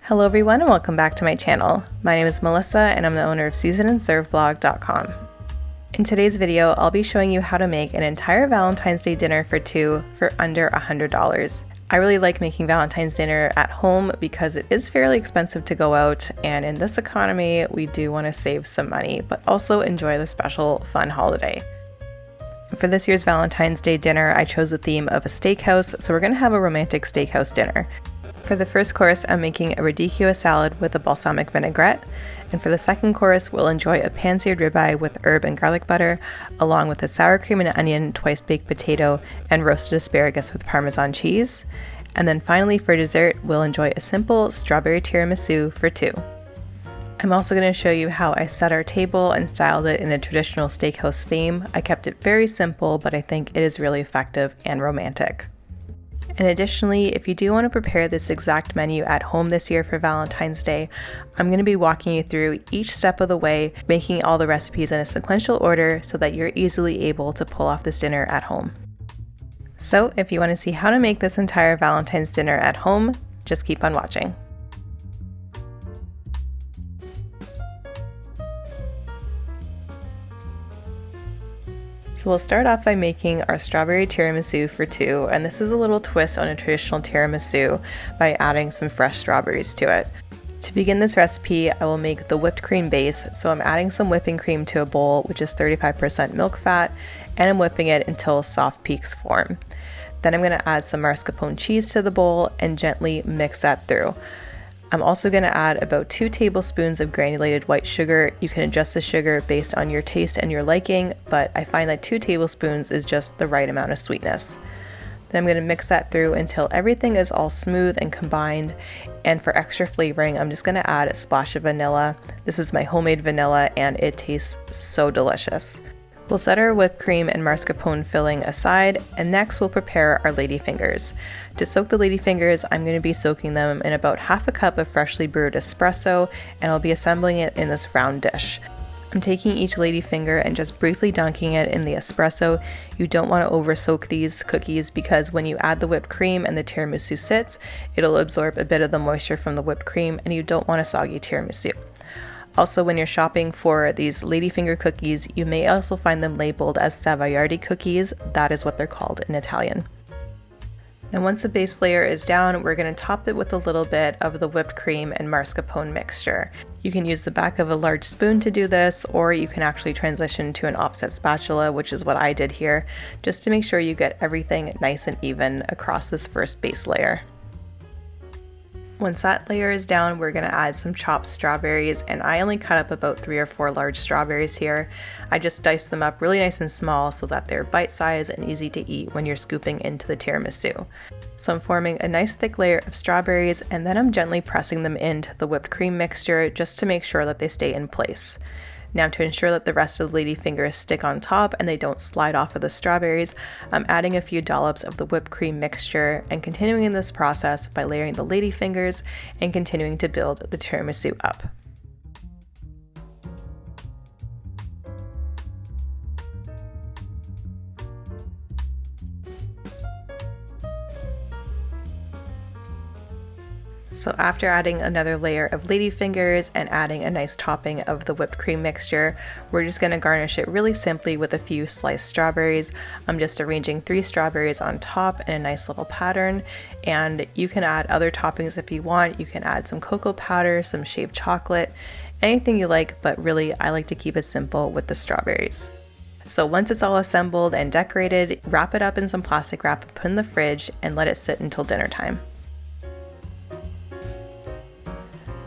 Hello everyone and welcome back to my channel. My name is Melissa and I'm the owner of seasonandserveblog.com. In today's video, I'll be showing you how to make an entire Valentine's Day dinner for two for under $100. I really like making Valentine's dinner at home because it is fairly expensive to go out, and in this economy, we do want to save some money, but also enjoy the special fun holiday. For this year's Valentine's Day dinner, I chose the theme of a steakhouse, so we're going to have a romantic steakhouse dinner. For the first course, I'm making a Ricio Salad with a balsamic vinaigrette, and for the second course, we'll enjoy a pan-seared ribeye with herb and garlic butter, along with a sour cream and onion twice-baked potato and roasted asparagus with Parmesan cheese. And then finally, for dessert, we'll enjoy a simple strawberry tiramisu for two. I'm also going to show you how I set our table and styled it in a traditional steakhouse theme. I kept it very simple, but I think it is really effective and romantic. And additionally, if you do want to prepare this exact menu at home this year for Valentine's Day, I'm going to be walking you through each step of the way, making all the recipes in a sequential order so that you're easily able to pull off this dinner at home. So if you want to see how to make this entire Valentine's dinner at home, just keep on watching. So we'll start off by making our strawberry tiramisu for two, and this is a little twist on a traditional tiramisu by adding some fresh strawberries to it. To begin this recipe, I will make the whipped cream base, so I'm adding some whipping cream to a bowl, which is 35% milk fat, and I'm whipping it until soft peaks form. Then I'm going to add some mascarpone cheese to the bowl and gently mix that through. I'm also going to add about 2 tablespoons of granulated white sugar. You can adjust the sugar based on your taste and your liking, but I find that 2 tablespoons is just the right amount of sweetness. Then I'm going to mix that through until everything is all smooth and combined. And for extra flavoring, I'm just going to add a splash of vanilla. This is my homemade vanilla and it tastes so delicious. We'll set our whipped cream and mascarpone filling aside, and next we'll prepare our ladyfingers. To soak the ladyfingers, I'm going to be soaking them in about half a cup of freshly brewed espresso, and I'll be assembling it in this round dish. I'm taking each ladyfinger and just briefly dunking it in the espresso. You don't want to over soak these cookies because when you add the whipped cream and the tiramisu sits, it'll absorb a bit of the moisture from the whipped cream, and you don't want a soggy tiramisu. Also, when you're shopping for these ladyfinger cookies, you may also find them labeled as Savoiardi cookies. That is what they're called in Italian. Now once the base layer is down, we're going to top it with a little bit of the whipped cream and mascarpone mixture. You can use the back of a large spoon to do this, or you can actually transition to an offset spatula, which is what I did here, just to make sure you get everything nice and even across this first base layer. Once that layer is down, we're going to add some chopped strawberries, and I only cut up about 3 or 4 large strawberries here. I just diced them up really nice and small so that they're bite-sized and easy to eat when you're scooping into the tiramisu. So I'm forming a nice thick layer of strawberries, and then I'm gently pressing them into the whipped cream mixture just to make sure that they stay in place. Now, to ensure that the rest of the ladyfingers stick on top and they don't slide off of the strawberries, I'm adding a few dollops of the whipped cream mixture and continuing in this process by layering the ladyfingers and continuing to build the tiramisu up. So after adding another layer of ladyfingers and adding a nice topping of the whipped cream mixture, we're just going to garnish it really simply with a few sliced strawberries. I'm just arranging 3 strawberries on top in a nice little pattern, and you can add other toppings if you want. You can add some cocoa powder, some shaved chocolate, anything you like, but really I like to keep it simple with the strawberries. So once it's all assembled and decorated, wrap it up in some plastic wrap and put in the fridge and let it sit until dinner time.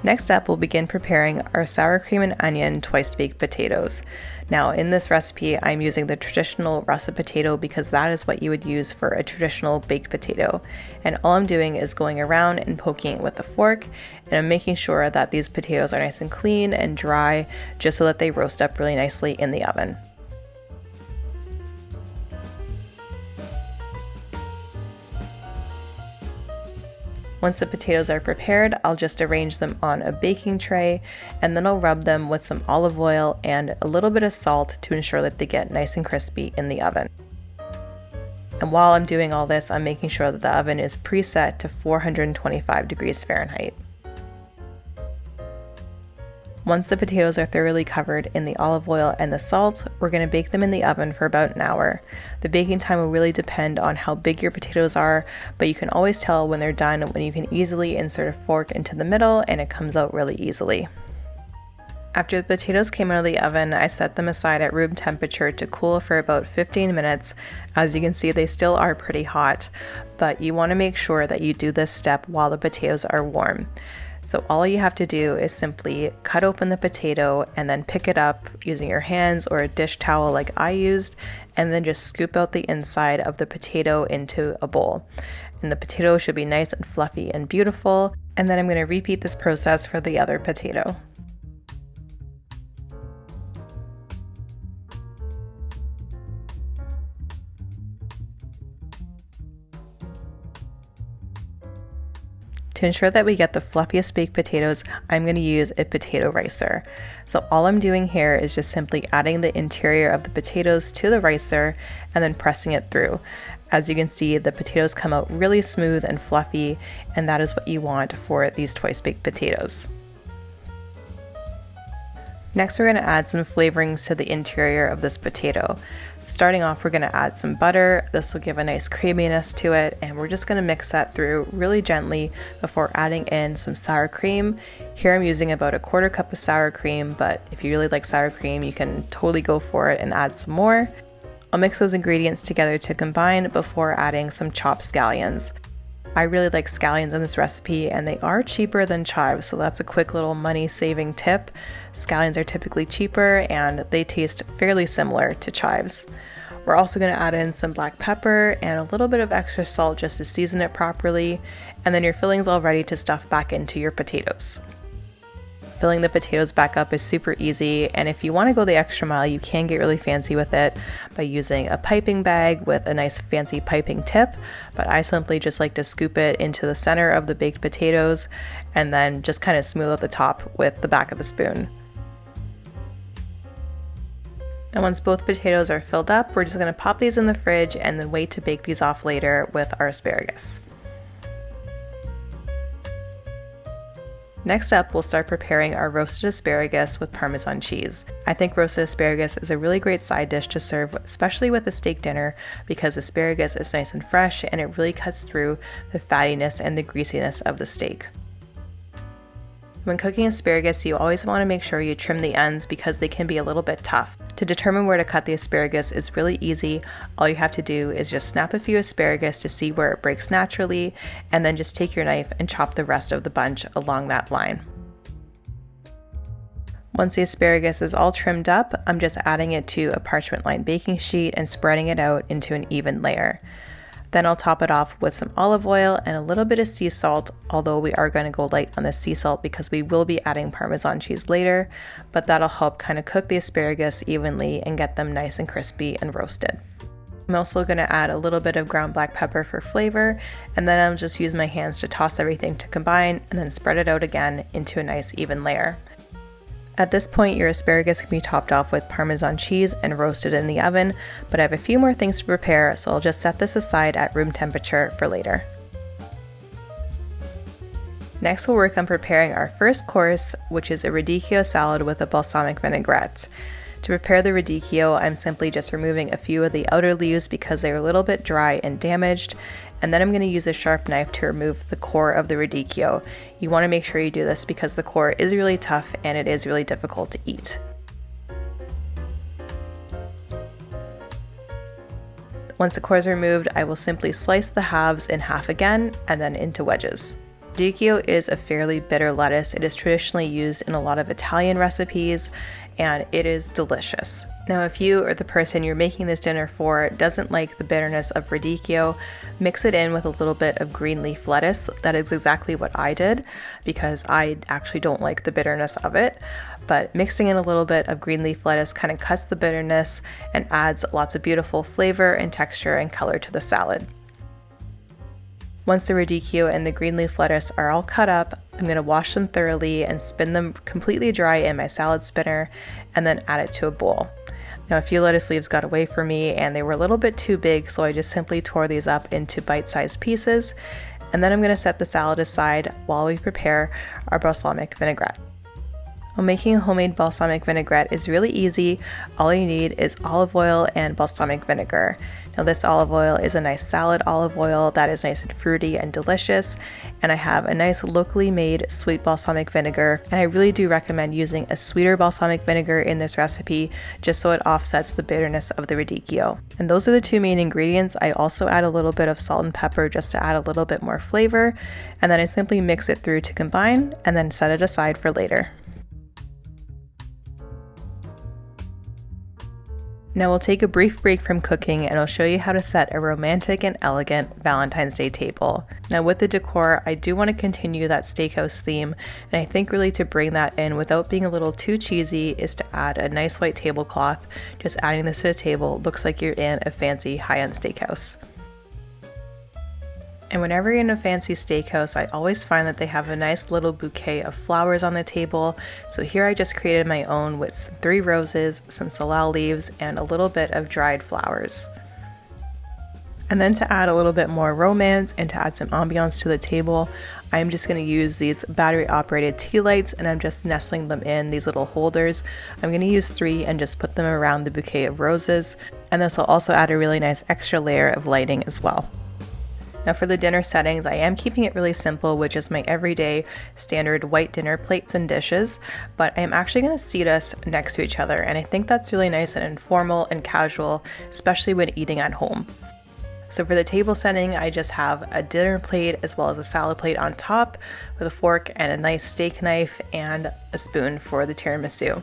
Next up, we'll begin preparing our sour cream and onion twice-baked potatoes. Now, in this recipe, I'm using the traditional russet potato because that is what you would use for a traditional baked potato. And all I'm doing is going around and poking it with a fork, and I'm making sure that these potatoes are nice and clean and dry, just so that they roast up really nicely in the oven. Once the potatoes are prepared, I'll just arrange them on a baking tray, and then I'll rub them with some olive oil and a little bit of salt to ensure that they get nice and crispy in the oven. And while I'm doing all this, I'm making sure that the oven is preset to 425 degrees Fahrenheit. Once the potatoes are thoroughly covered in the olive oil and the salt, we're going to bake them in the oven for about an hour. The baking time will really depend on how big your potatoes are, but you can always tell when they're done when you can easily insert a fork into the middle and it comes out really easily. After the potatoes came out of the oven, I set them aside at room temperature to cool for about 15 minutes. As you can see, they still are pretty hot, but you want to make sure that you do this step while the potatoes are warm. So all you have to do is simply cut open the potato and then pick it up using your hands or a dish towel like I used, and then just scoop out the inside of the potato into a bowl. And the potato should be nice and fluffy and beautiful. And then I'm going to repeat this process for the other potato. To ensure that we get the fluffiest baked potatoes, I'm going to use a potato ricer. So all I'm doing here is just simply adding the interior of the potatoes to the ricer and then pressing it through. As you can see, the potatoes come out really smooth and fluffy, and that is what you want for these twice baked potatoes. Next, we're going to add some flavorings to the interior of this potato. Starting off, we're going to add some butter. This will give a nice creaminess to it, and we're just going to mix that through really gently before adding in some sour cream. Here I'm using about a quarter cup of sour cream, but if you really like sour cream, you can totally go for it and add some more. I'll mix those ingredients together to combine before adding some chopped scallions. I really like scallions in this recipe, and they are cheaper than chives, so that's a quick little money saving tip. Scallions are typically cheaper and they taste fairly similar to chives. We're also going to add in some black pepper and a little bit of extra salt just to season it properly, and then your filling's all ready to stuff back into your potatoes. Filling the potatoes back up is super easy, and if you want to go the extra mile, you can get really fancy with it by using a piping bag with a nice fancy piping tip, but I simply just like to scoop it into the center of the baked potatoes and then just kind of smooth out the top with the back of the spoon. And once both potatoes are filled up, we're just going to pop these in the fridge and then wait to bake these off later with our asparagus. Next up, we'll start preparing our roasted asparagus with Parmesan cheese. I think roasted asparagus is a really great side dish to serve, especially with a steak dinner, because asparagus is nice and fresh and it really cuts through the fattiness and the greasiness of the steak. When cooking asparagus, you always want to make sure you trim the ends because they can be a little bit tough. To determine where to cut the asparagus is really easy. All you have to do is just snap a few asparagus to see where it breaks naturally, and then just take your knife and chop the rest of the bunch along that line. Once the asparagus is all trimmed up, I'm just adding it to a parchment-lined baking sheet and spreading it out into an even layer. Then I'll top it off with some olive oil and a little bit of sea salt, although we are going to go light on the sea salt because we will be adding Parmesan cheese later, but that'll help kind of cook the asparagus evenly and get them nice and crispy and roasted. I'm also going to add a little bit of ground black pepper for flavor, and then I'll just use my hands to toss everything to combine and then spread it out again into a nice even layer. At this point, your asparagus can be topped off with Parmesan cheese and roasted in the oven, but I have a few more things to prepare, so I'll just set this aside at room temperature for later. Next, we'll work on preparing our first course, which is a Ricio salad with a balsamic vinaigrette. To prepare the radicchio, I'm simply just removing a few of the outer leaves because they're a little bit dry and damaged, and then I'm going to use a sharp knife to remove the core of the radicchio. You want to make sure you do this because the core is really tough and it is really difficult to eat. Once the core is removed, I will simply slice the halves in half again and then into wedges. Radicchio is a fairly bitter lettuce. It is traditionally used in a lot of Italian recipes, and it is delicious. Now, if you or the person you're making this dinner for doesn't like the bitterness of radicchio, mix it in with a little bit of green leaf lettuce. That is exactly what I did because I actually don't like the bitterness of it. But mixing in a little bit of green leaf lettuce kind of cuts the bitterness and adds lots of beautiful flavor and texture and color to the salad. Once the radicchio and the green leaf lettuce are all cut up, I'm going to wash them thoroughly and spin them completely dry in my salad spinner and then add it to a bowl. Now, a few lettuce leaves got away from me and they were a little bit too big, so I just simply tore these up into bite-sized pieces, and then I'm going to set the salad aside while we prepare our balsamic vinaigrette. Well, making a homemade balsamic vinaigrette is really easy. All you need is olive oil and balsamic vinegar. Now this olive oil is a nice salad olive oil that is nice and fruity and delicious, and I have a nice locally made sweet balsamic vinegar, and I really do recommend using a sweeter balsamic vinegar in this recipe just so it offsets the bitterness of the radicchio. And those are the two main ingredients. I also add a little bit of salt and pepper just to add a little bit more flavor, and then I simply mix it through to combine and then set it aside for later. Now we'll take a brief break from cooking and I'll show you how to set a romantic and elegant Valentine's Day table. Now with the decor, I do want to continue that steakhouse theme, and I think really to bring that in without being a little too cheesy is to add a nice white tablecloth. Just adding this to the table looks like you're in a fancy high-end steakhouse. And whenever you're in a fancy steakhouse, I always find that they have a nice little bouquet of flowers on the table. So here I just created my own with 3 roses, some salal leaves, and a little bit of dried flowers. And then to add a little bit more romance and to add some ambiance to the table, I'm just going to use these battery operated tea lights, and I'm just nestling them in these little holders. I'm going to use 3 and just put them around the bouquet of roses. And this will also add a really nice extra layer of lighting as well. Now for the dinner settings, I am keeping it really simple, which is my everyday standard white dinner plates and dishes, but I am actually going to seat us next to each other, and I think that's really nice and informal and casual, especially when eating at home. So for the table setting, I just have a dinner plate as well as a salad plate on top with a fork and a nice steak knife and a spoon for the tiramisu.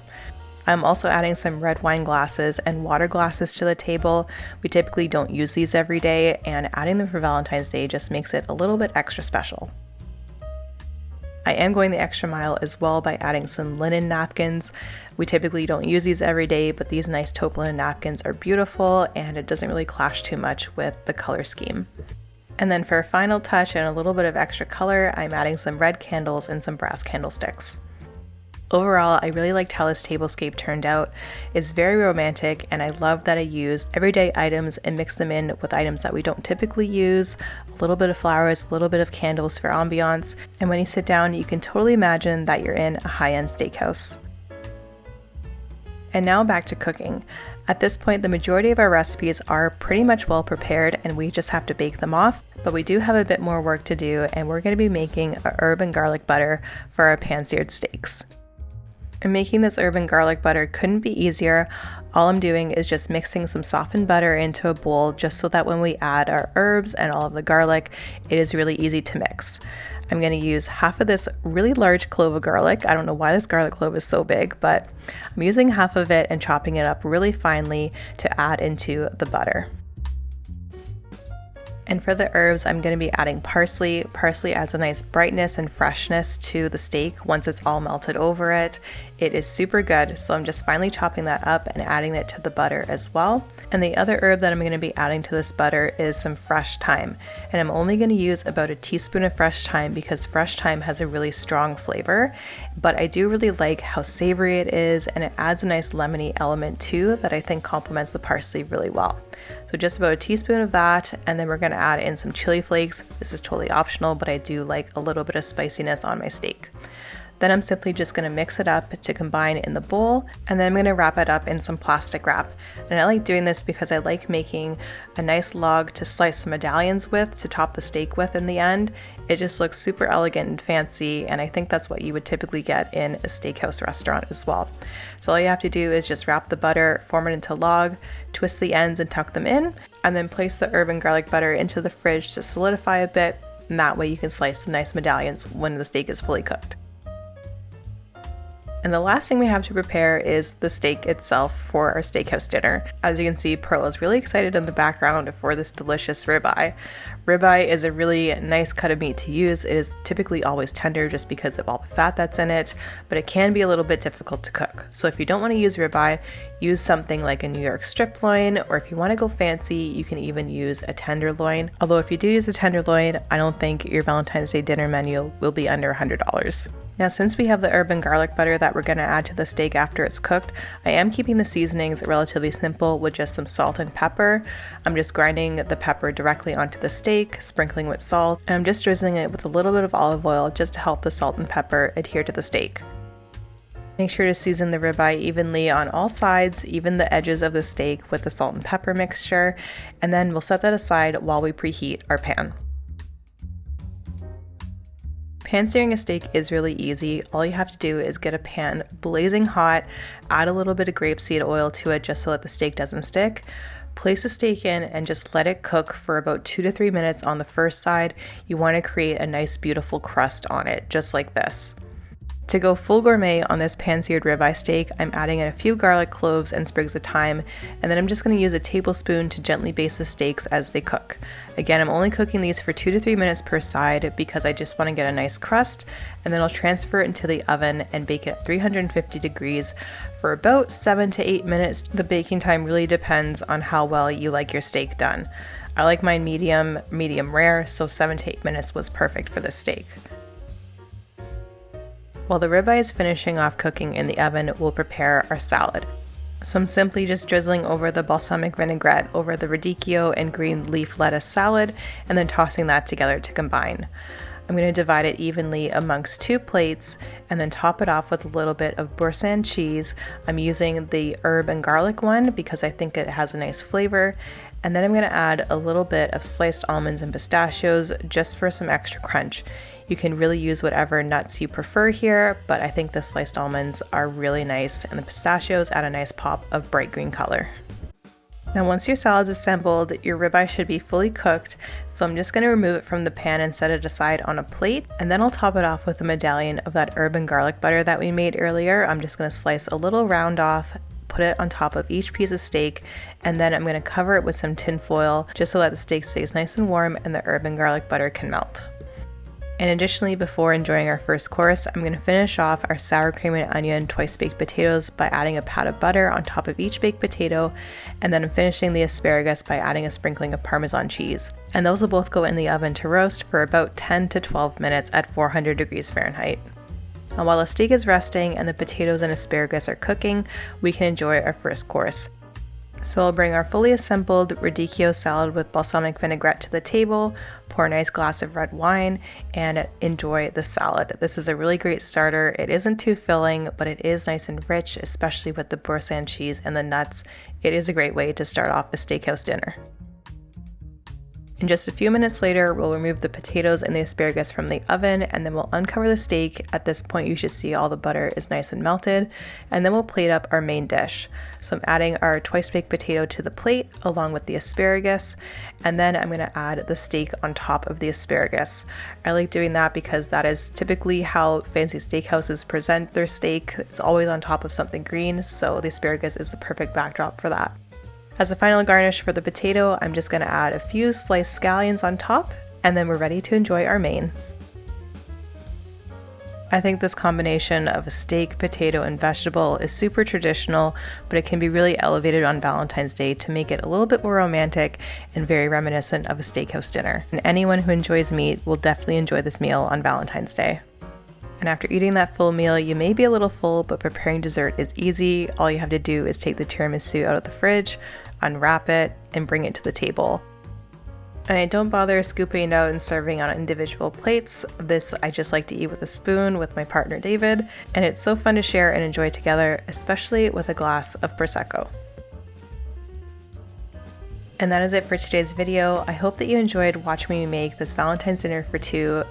I'm also adding some red wine glasses and water glasses to the table. We typically don't use these every day, and adding them for Valentine's Day just makes it a little bit extra special. I am going the extra mile as well by adding some linen napkins. We typically don't use these every day, but these nice taupe linen napkins are beautiful and it doesn't really clash too much with the color scheme. And then for a final touch and a little bit of extra color, I'm adding some red candles and some brass candlesticks. Overall, I really liked how this tablescape turned out. It's very romantic, and I love that I used everyday items and mixed them in with items that we don't typically use, a little bit of flowers, a little bit of candles for ambiance, and when you sit down, you can totally imagine that you're in a high-end steakhouse. And now back to cooking. At this point, the majority of our recipes are pretty much well prepared and we just have to bake them off, but we do have a bit more work to do, and we're going to be making a herb and garlic butter for our pan-seared steaks. And making this herb and garlic butter couldn't be easier. All I'm doing is just mixing some softened butter into a bowl just so that when we add our herbs and all of the garlic, it is really easy to mix. I'm going to use half of this really large clove of garlic. I don't know why this garlic clove is so big, but I'm using half of it and chopping it up really finely to add into the butter. And for the herbs, I'm going to be adding parsley. Parsley adds a nice brightness and freshness to the steak once it's all melted over it. It is super good, so I'm just finely chopping that up and adding it to the butter as well. And the other herb that I'm going to be adding to this butter is some fresh thyme. And I'm only going to use about a teaspoon of fresh thyme because fresh thyme has a really strong flavor. But I do really like how savory it is, and it adds a nice lemony element too that I think complements the parsley really well. So just about a teaspoon of that, and then we're going to add in some chili flakes. This is totally optional, but I do like a little bit of spiciness on my steak. Then I'm simply just going to mix it up to combine in the bowl, and then I'm going to wrap it up in some plastic wrap. And I like doing this because I like making a nice log to slice some medallions with to top the steak with in the end. It just looks super elegant and fancy, and I think that's what you would typically get in a steakhouse restaurant as well. So all you have to do is just wrap the butter, form it into a log, twist the ends and tuck them in, and then place the herb and garlic butter into the fridge to solidify a bit, and that way you can slice some nice medallions when the steak is fully cooked. And the last thing we have to prepare is the steak itself for our steakhouse dinner. As you can see, Pearl is really excited in the background for this delicious ribeye. Ribeye is a really nice cut of meat to use. It is typically always tender just because of all the fat that's in it, but it can be a little bit difficult to cook. So if you don't want to use ribeye, use something like a New York strip loin, or if you want to go fancy, you can even use a tenderloin. Although if you do use a tenderloin, I don't think your Valentine's Day dinner menu will be under $100. Now, since we have the herb and garlic butter that we're going to add to the steak after it's cooked, I am keeping the seasonings relatively simple with just some salt and pepper. I'm just grinding the pepper directly onto the steak, sprinkling with salt, and I'm just drizzling it with a little bit of olive oil just to help the salt and pepper adhere to the steak. Make sure to season the ribeye evenly on all sides, even the edges of the steak, with the salt and pepper mixture, and then we'll set that aside while we preheat our pan. Pan searing a steak is really easy. All you have to do is get a pan blazing hot, add a little bit of grapeseed oil to it just so that the steak doesn't stick. Place the steak in and just let it cook for about 2 to 3 minutes on the first side. You want to create a nice beautiful crust on it, just like this. To go full gourmet on this pan-seared ribeye steak, I'm adding in a few garlic cloves and sprigs of thyme, and then I'm just going to use a tablespoon to gently baste the steaks as they cook. Again, I'm only cooking these for 2 to 3 minutes per side because I just want to get a nice crust, and then I'll transfer it into the oven and bake it at 350 degrees for about 7 to 8 minutes. The baking time really depends on how well you like your steak done. I like mine medium rare, so 7 to 8 minutes was perfect for this steak. While the ribeye is finishing off cooking in the oven, we'll prepare our salad. So I'm simply just drizzling over the balsamic vinaigrette over the radicchio and green leaf lettuce salad, and then tossing that together to combine. I'm going to divide it evenly amongst 2 plates and then top it off with a little bit of Boursin cheese. I'm using the herb and garlic one because I think it has a nice flavor. And then I'm going to add a little bit of sliced almonds and pistachios just for some extra crunch. You can really use whatever nuts you prefer here, but I think the sliced almonds are really nice and the pistachios add a nice pop of bright green color. Now once your salad's assembled, your ribeye should be fully cooked, so I'm just going to remove it from the pan and set it aside on a plate, and then I'll top it off with a medallion of that herb and garlic butter that we made earlier. I'm just going to slice a little round off, put it on top of each piece of steak, and then I'm going to cover it with some tin foil just so that the steak stays nice and warm and the herb and garlic butter can melt. And additionally, before enjoying our first course, I'm going to finish off our sour cream and onion twice baked potatoes by adding a pat of butter on top of each baked potato, and then I'm finishing the asparagus by adding a sprinkling of Parmesan cheese. And those will both go in the oven to roast for about 10 to 12 minutes at 400 degrees Fahrenheit. And while the steak is resting and the potatoes and asparagus are cooking, we can enjoy our first course. So I'll bring our fully assembled radicchio salad with balsamic vinaigrette to the table, pour a nice glass of red wine, and enjoy the salad. This is a really great starter. It isn't too filling, but it is nice and rich, especially with the Boursin cheese and the nuts. It is a great way to start off a steakhouse dinner. And just a few minutes later, we'll remove the potatoes and the asparagus from the oven, and then we'll uncover the steak. At this point, you should see all the butter is nice and melted, and then we'll plate up our main dish. So I'm adding our twice baked potato to the plate along with the asparagus, and then I'm going to add the steak on top of the asparagus. I like doing that because that is typically how fancy steakhouses present their steak. It's always on top of something green, so the asparagus is the perfect backdrop for that. As a final garnish for the potato, I'm just going to add a few sliced scallions on top, and then we're ready to enjoy our main. I think this combination of a steak, potato, and vegetable is super traditional, but it can be really elevated on Valentine's Day to make it a little bit more romantic and very reminiscent of a steakhouse dinner. And anyone who enjoys meat will definitely enjoy this meal on Valentine's Day. And after eating that full meal, you may be a little full, but preparing dessert is easy. All you have to do is take the tiramisu out of the fridge, unwrap it, and bring it to the table. And I don't bother scooping it out and serving on individual plates. This I just like to eat with a spoon with my partner David, and it's so fun to share and enjoy together, especially with a glass of Prosecco. And that is it for today's video. I hope that you enjoyed watching me make this Valentine's dinner for 2.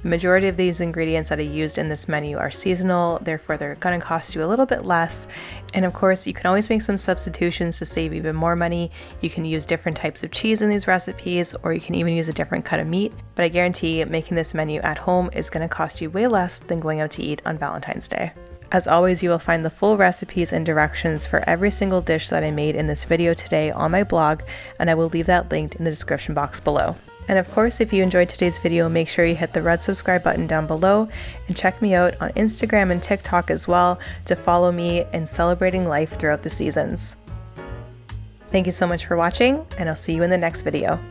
The majority of these ingredients that I used in this menu are seasonal, therefore they're going to cost you a little bit less. And of course, you can always make some substitutions to save even more money. You can use different types of cheese in these recipes, or you can even use a different cut of meat. But I guarantee making this menu at home is going to cost you way less than going out to eat on Valentine's Day. As always, you will find the full recipes and directions for every single dish that I made in this video today on my blog, and I will leave that linked in the description box below. And of course, if you enjoyed today's video, make sure you hit the red subscribe button down below and check me out on Instagram and TikTok as well to follow me in celebrating life throughout the seasons. Thank you so much for watching, and I'll see you in the next video.